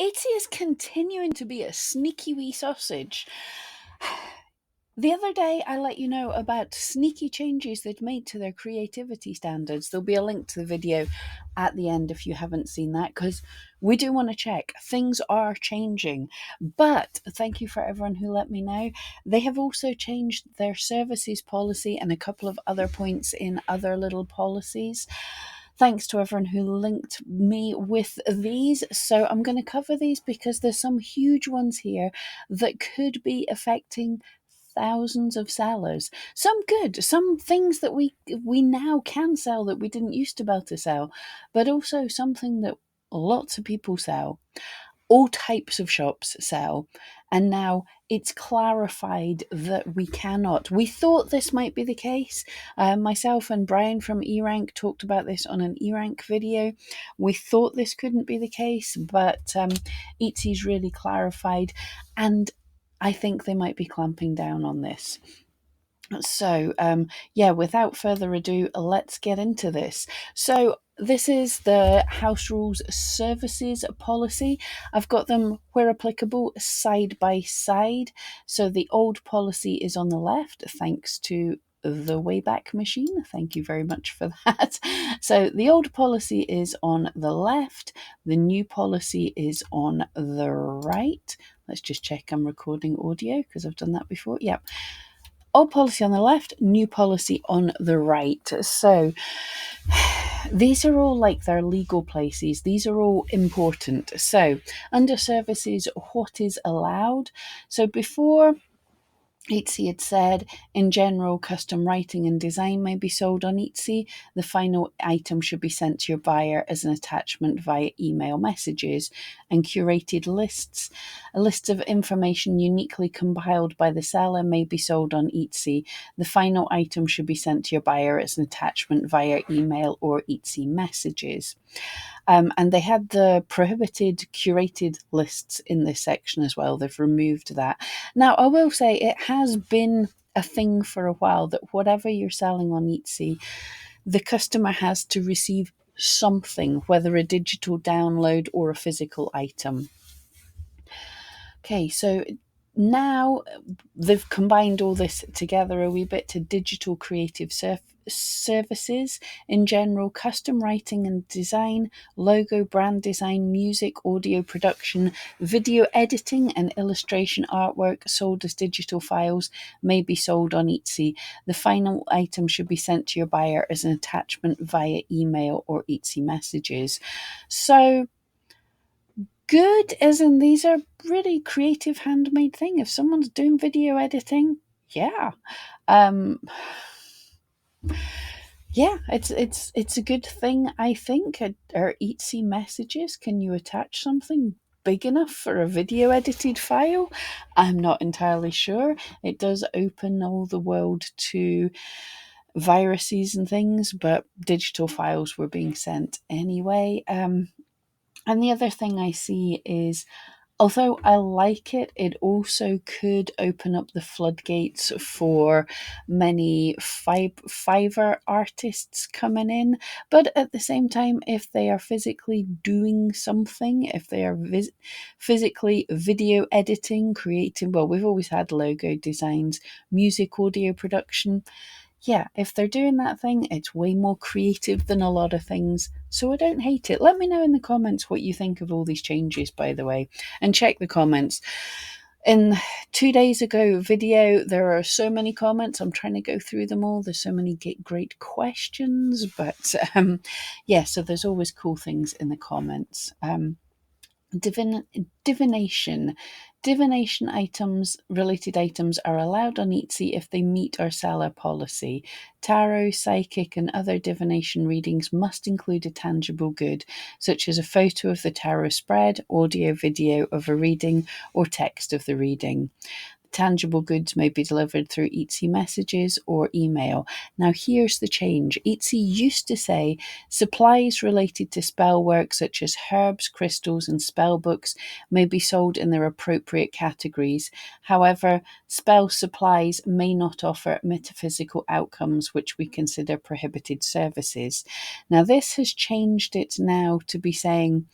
Etsy is continuing to be a sneaky wee sausage. The other day, I let you know about sneaky changes they'd made to their creativity standards. There'll be a link to the video at the end if you haven't seen that, because we do want to check. Things are changing. But thank you for everyone who let me know. They have also changed their services policy and a couple of other points in other little policies. Thanks to everyone who linked me with these. So I'm going to cover these because there's some huge ones here that could be affecting thousands of sellers. Some good, some things that we now can sell that we didn't used to be able to sell, but also something that lots of people sell. All types of shops sell, and now it's clarified that we cannot. We thought this might be the case. Myself and Brian from eRank talked about this on an eRank video. We thought this couldn't be the case, but Etsy's really clarified, and I think they might be clamping down on this. So, without further ado, let's get into this. So, this is the House Rules Services policy. I've got them, where applicable, side by side. So, the old policy is on the left, thanks to the Wayback Machine. Thank you very much for that. So, the old policy is on the left, the new policy is on the right. Let's just check I'm recording audio because I've done that before. Yep. Old policy on the left, new policy on the right. So these are all like their legal places. These are all important. So under services, what is allowed? So before, Etsy had said, in general, custom writing and design may be sold on Etsy. The final item should be sent to your buyer as an attachment via email messages, and curated lists. A list of information uniquely compiled by the seller may be sold on Etsy. The final item should be sent to your buyer as an attachment via email or Etsy messages. And they had the prohibited curated lists in this section as well. They've removed that. Now, I will say it has been a thing for a while that whatever you're selling on Etsy, the customer has to receive something, whether a digital download or a physical item. Okay, so now they've combined all this together a wee bit to digital creative services. In general, custom writing and design, logo, brand design, music, audio production, video editing, and illustration artwork sold as digital files may be sold on Etsy. The final item should be sent to your buyer as an attachment via email or Etsy messages. So good, as in these are really creative handmade thing. If someone's doing video editing, yeah. It's a good thing, I think. Are Etsy messages, can you attach something big enough for a video edited file? I'm not entirely sure. It does open all the world to viruses and things, but digital files were being sent anyway. And the other thing I see is, although I like it, it also could open up the floodgates for many Fiverr artists coming in. But at the same time, if they are physically doing something, if they are physically video editing, creating, well, we've always had logo designs, music, audio production. Yeah, if they're doing that thing, it's way more creative than a lot of things. So I don't hate it. Let me know in the comments what you think of all these changes, by the way, and check the comments. In 2 days ago video, there are so many comments. I'm trying to go through them all. There's so many great questions, but so there's always cool things in the comments. Divination. Divination items, related items, are allowed on Etsy if they meet our seller policy. Tarot, psychic, and other divination readings must include a tangible good, such as a photo of the tarot spread, audio, video of a reading, or text of the reading. Tangible goods may be delivered through Etsy messages or email. Now here's the change. Etsy used to say supplies related to spell work such as herbs, crystals, and spell books may be sold in their appropriate categories. However, spell supplies may not offer metaphysical outcomes, which we consider prohibited services. Now this has changed it now to be saying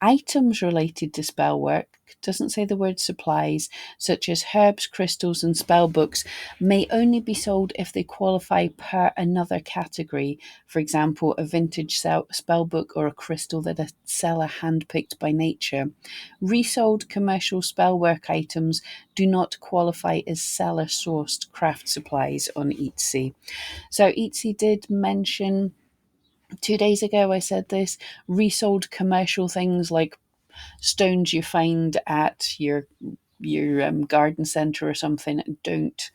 Items related to spellwork, doesn't say the word supplies, such as herbs, crystals, and spell books, may only be sold if they qualify per another category. For example, a vintage spell book or a crystal that a seller handpicked by nature. Resold commercial spellwork items do not qualify as seller sourced craft supplies on Etsy. So Etsy did mention 2 days ago, I said this, resold commercial things like stones you find at your garden centre or something don't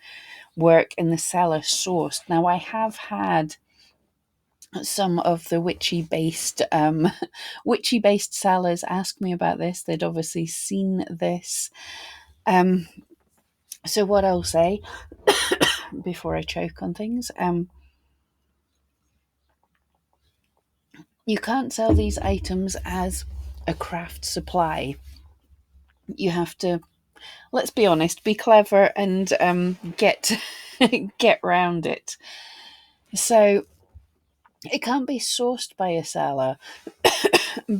work in the seller sourced. Now, I have had some of the witchy based sellers ask me about this. They'd obviously seen this. So what I'll say before I choke on things, you can't sell these items as a craft supply. You have to, let's be honest, be clever and get get round it. So it can't be sourced by a seller,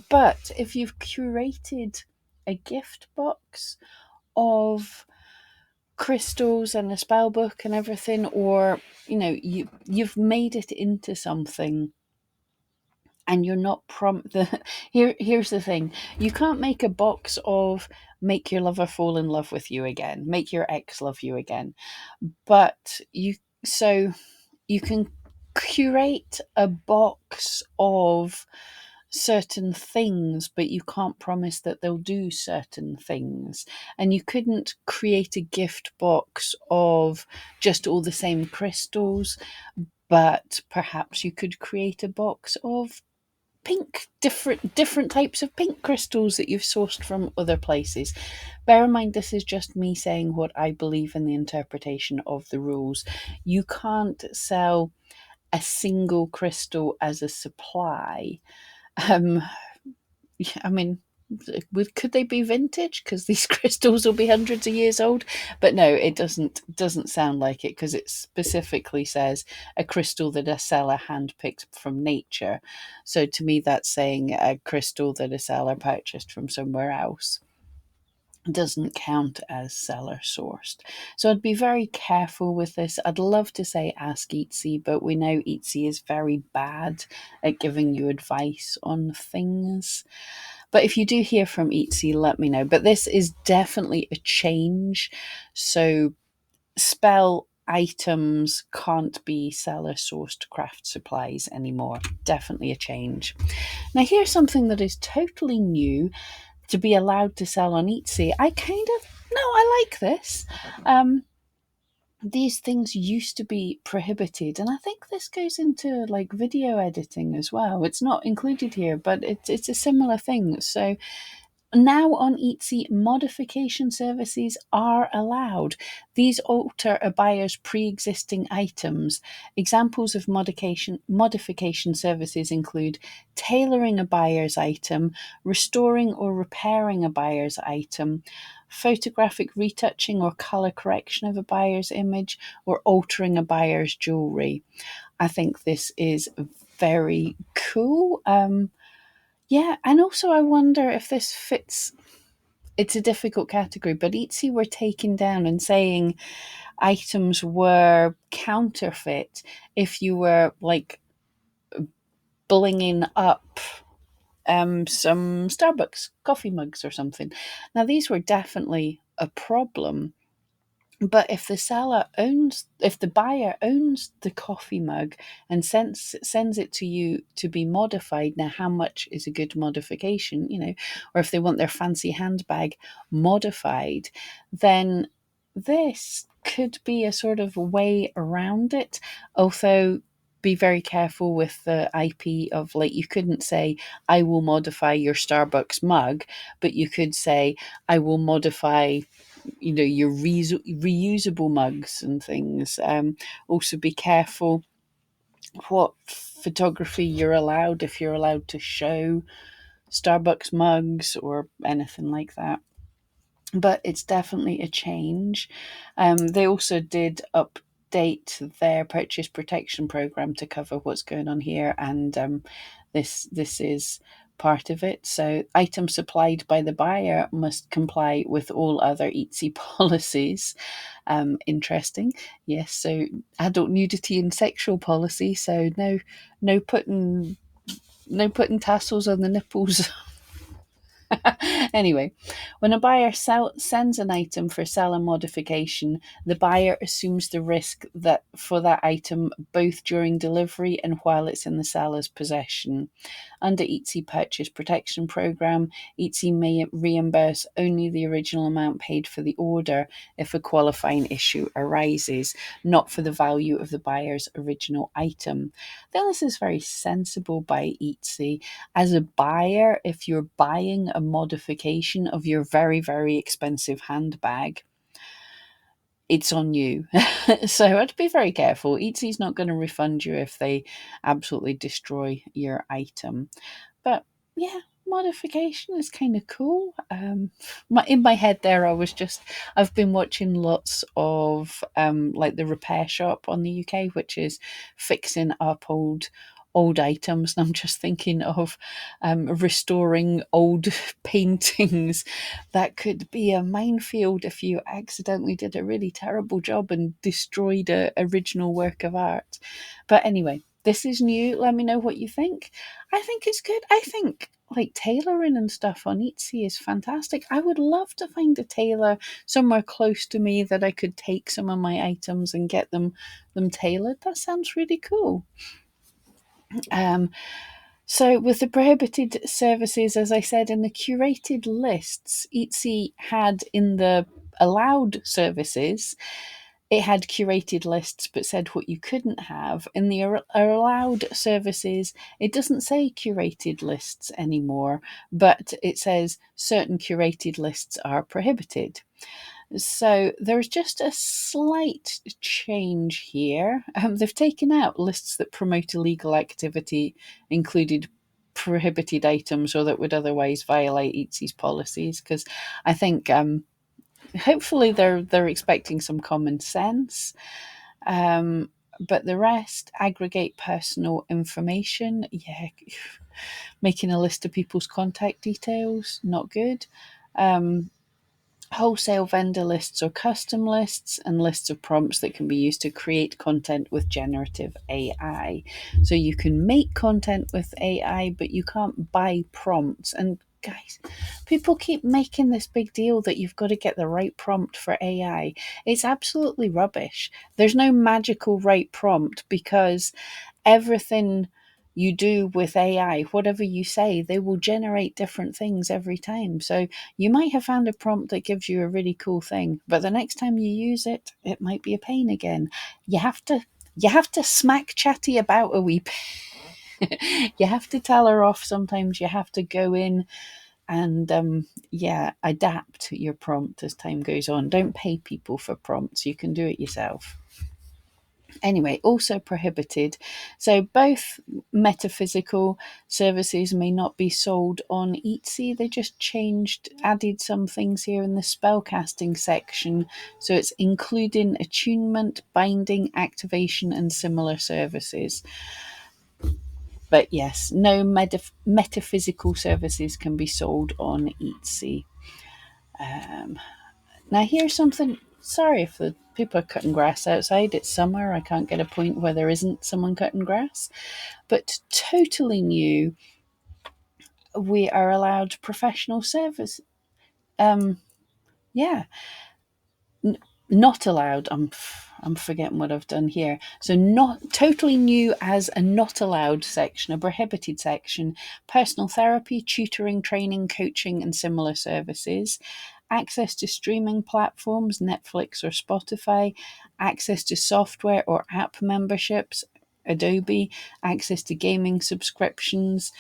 but if you've curated a gift box of crystals and a spell book and everything, or you've made it into something, and you're not here's the thing: you can't make a box of make your lover fall in love with you again, make your ex love you again, but you can curate a box of certain things, but you can't promise that they'll do certain things. And you couldn't create a gift box of just all the same crystals, but perhaps you could create a box of different types of pink crystals that you've sourced from other places. Bear in mind, this is just me saying what I believe in the interpretation of the rules. You can't sell a single crystal as a supply. I mean, could they be vintage? Because these crystals will be hundreds of years old. But no, it doesn't sound like it, because it specifically says a crystal that a seller handpicked from nature. So to me, that's saying a crystal that a seller purchased from somewhere else doesn't count as seller sourced. So I'd be very careful with this. I'd love to say ask Etsy, but we know Etsy is very bad at giving you advice on things. But if you do hear from Etsy, let me know. But this is definitely a change. So spell items can't be seller sourced craft supplies anymore. Definitely a change. Now here's something that is totally new to be allowed to sell on Etsy. I like this. These things used to be prohibited, and I think this goes into like video editing as well. It's not included here, but it's a similar thing. So now on Etsy, modification services are allowed. These alter a buyer's pre-existing items. Examples of modification services include tailoring a buyer's item, restoring or repairing a buyer's item, photographic retouching or color correction of a buyer's image, or altering a buyer's jewelry. I think this is very cool. Yeah, and also I wonder if this fits. It's a difficult category, but Etsy were taken down and saying items were counterfeit if you were like blinging up some Starbucks coffee mugs or something. Now, these were definitely a problem. But if the buyer owns the coffee mug and sends it to you to be modified, now how much is a good modification, or if they want their fancy handbag modified, then this could be a sort of way around it. Although be very careful with the IP of, like, you couldn't say I will modify your Starbucks mug, but you could say I will modify your reusable mugs and things. Also be careful what photography you're allowed, if you're allowed to show Starbucks mugs or anything like that. But it's definitely a change. They also did update their purchase protection program to cover what's going on here, and this is part of it. So items supplied by the buyer must comply with all other Etsy policies. Interesting. Yes, so adult nudity and sexual policy. So no putting tassels on the nipples. Anyway, when a buyer sends an item for seller modification, the buyer assumes the risk that for that item both during delivery and while it's in the seller's possession. Under Etsy Purchase Protection Program, Etsy may reimburse only the original amount paid for the order if a qualifying issue arises, not for the value of the buyer's original item. I think this is very sensible by Etsy. As a buyer, if you're buying a modification of your very, very expensive handbag, it's on you. So I'd be very careful. Etsy's not going to refund you if they absolutely destroy your item. But yeah, modification is kind of cool. In my head there, I've been watching lots of like the Repair Shop on the UK, which is fixing up old items, and I'm just thinking of restoring old paintings. That could be a minefield if you accidentally did a really terrible job and destroyed a original work of art. But anyway, this is new. Let me know what you think. I think it's good. I think like tailoring and stuff on Etsy is fantastic. I would love to find a tailor somewhere close to me that I could take some of my items and get them tailored. That sounds really cool. So with the prohibited services, as I said, in the curated lists, Etsy had in the allowed services, it had curated lists but said what you couldn't have. In the allowed services, it doesn't say curated lists anymore, but it says certain curated lists are prohibited. So there's just a slight change here. They've taken out lists that promote illegal activity, included prohibited items or that would otherwise violate Etsy's policies, because I think hopefully they're expecting some common sense. But the rest, aggregate personal information. Yeah, making a list of people's contact details, not good. Wholesale vendor lists or custom lists, and lists of prompts that can be used to create content with generative AI. So you can make content with AI, but you can't buy prompts. And guys, people keep making this big deal that you've got to get the right prompt for AI. It's absolutely rubbish. There's no magical right prompt, because everything you do with AI, whatever you say, they will generate different things every time. So you might have found a prompt that gives you a really cool thing, but the next time you use it, it might be a pain again. You have to smack Chatty about a wee bit. You have to tell her off sometimes. You have to go in and adapt your prompt as time goes on. Don't pay people for prompts. You can do it yourself. Anyway, also prohibited. So both metaphysical services may not be sold on Etsy. They just added some things here in the spellcasting section. So it's including attunement, binding, activation, and similar services. But yes, no metaphysical services can be sold on Etsy. Now here's something. Sorry if the people are cutting grass outside. It's summer. I can't get a point where there isn't someone cutting grass. But totally new, we are allowed professional service. Yeah, not allowed. I'm forgetting what I've done here. So not totally new as a not allowed section, a prohibited section. Personal therapy, tutoring, training, coaching, and similar services. Access to streaming platforms, Netflix or Spotify. Access to software or app memberships, Adobe. Access to gaming subscriptions,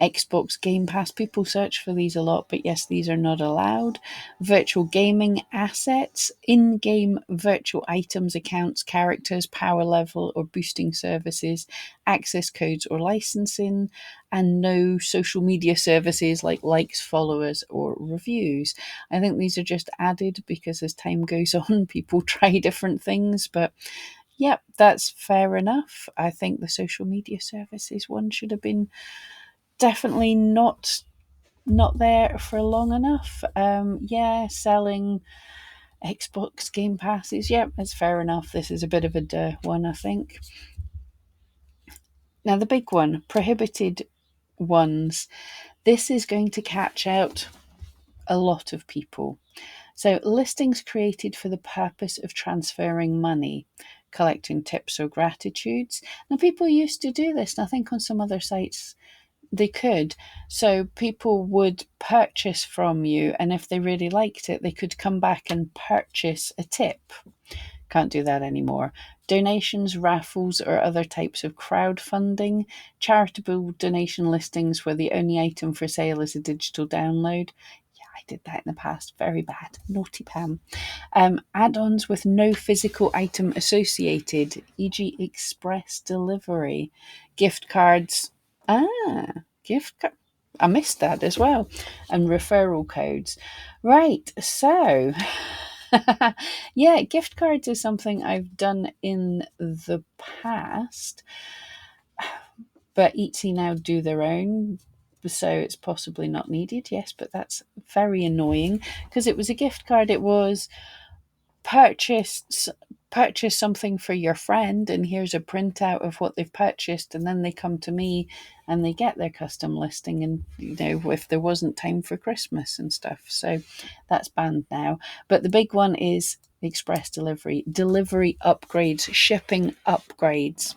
Xbox Game Pass. People search for these a lot, but yes, these are not allowed. Virtual gaming assets, in-game virtual items, accounts, characters, power level or boosting services, access codes or licensing, and no social media services like likes, followers, or reviews. I think these are just added because as time goes on, people try different things, but yep, that's fair enough. I think the social media services one should have been definitely not there for long enough. Yeah, selling Xbox Game Passes. Yep, that's fair enough. This is a bit of a duh one, I think. Now, the big one, prohibited ones. This is going to catch out a lot of people. So, listings created for the purpose of transferring money, collecting tips or gratitudes. Now, people used to do this, and I think on some other sites they could. So, people would purchase from you, and if they really liked it, they could come back and purchase a tip. Can't do that anymore. Donations, raffles, or other types of crowdfunding. Charitable donation listings where the only item for sale is a digital download. Yeah, I did that in the past. Very bad. Naughty Pam. Add-ons with no physical item associated, e.g. express delivery. Gift cards. Gift card. I missed that as well. And referral codes. Right, so yeah, gift cards is something I've done in the past, but Etsy now do their own, so it's possibly not needed. Yes, but that's very annoying because it was a gift card. It was purchase something for your friend, and here's a printout of what they've purchased, and then they come to me and they get their custom listing, and if there wasn't time for Christmas and stuff, so that's banned now. But the big one is express delivery upgrades, shipping upgrades.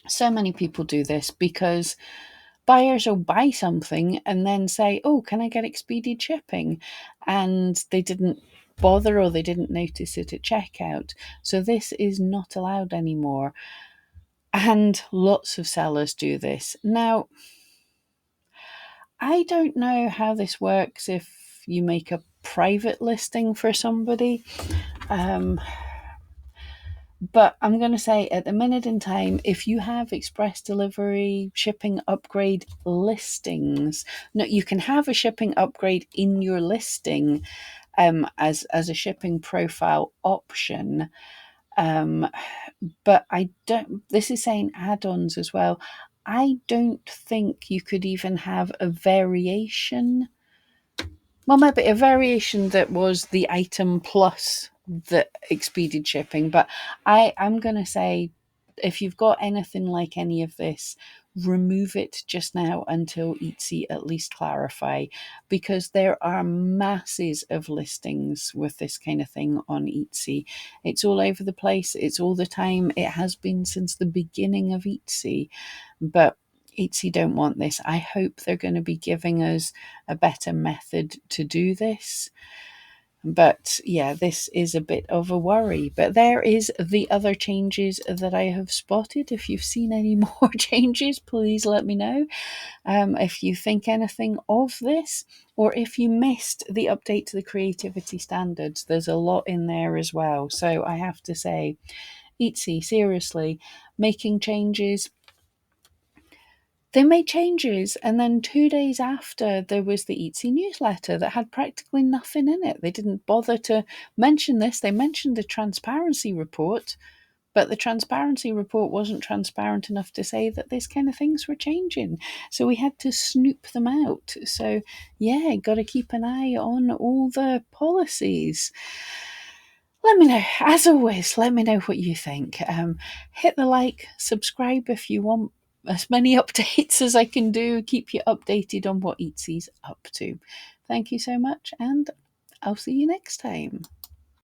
So many people do this because buyers will buy something and then say, oh, can I get expedited shipping? And they didn't bother, or they didn't notice it at checkout. So this is not allowed anymore. And lots of sellers do this. Now, I don't know how this works if you make a private listing for somebody. But I'm going to say at the minute in time, if you have express delivery, shipping upgrade listings, no, you can have a shipping upgrade in your listing as a shipping profile option. But I don't, this is saying add-ons as well. I don't think you could even have a variation. Well, maybe a variation that was the item plus the expedited shipping. But I'm going to say, if you've got anything like any of this, remove it just now until Etsy at least clarify, because there are masses of listings with this kind of thing on Etsy. It's all over the place. It's all the time. It has been since the beginning of Etsy. But Etsy don't want this. I hope they're going to be giving us a better method to do this. But yeah, this is a bit of a worry. But there is the other changes that I have spotted. If you've seen any more changes, please let me know. If you think anything of this, or if you missed the update to the creativity standards, there's a lot in there as well. So I have to say, Etsy, seriously, making changes. They made changes, and then 2 days after, there was the Etsy newsletter that had practically nothing in it. They didn't bother to mention this. They mentioned the transparency report, but the transparency report wasn't transparent enough to say that this kind of things were changing. So we had to snoop them out. So yeah, got to keep an eye on all the policies. Let me know, as always, let me know what you think. Hit the like, subscribe if you want as many updates as I can do, keep you updated on what Etsy's up to. Thank you so much, and I'll see you next time.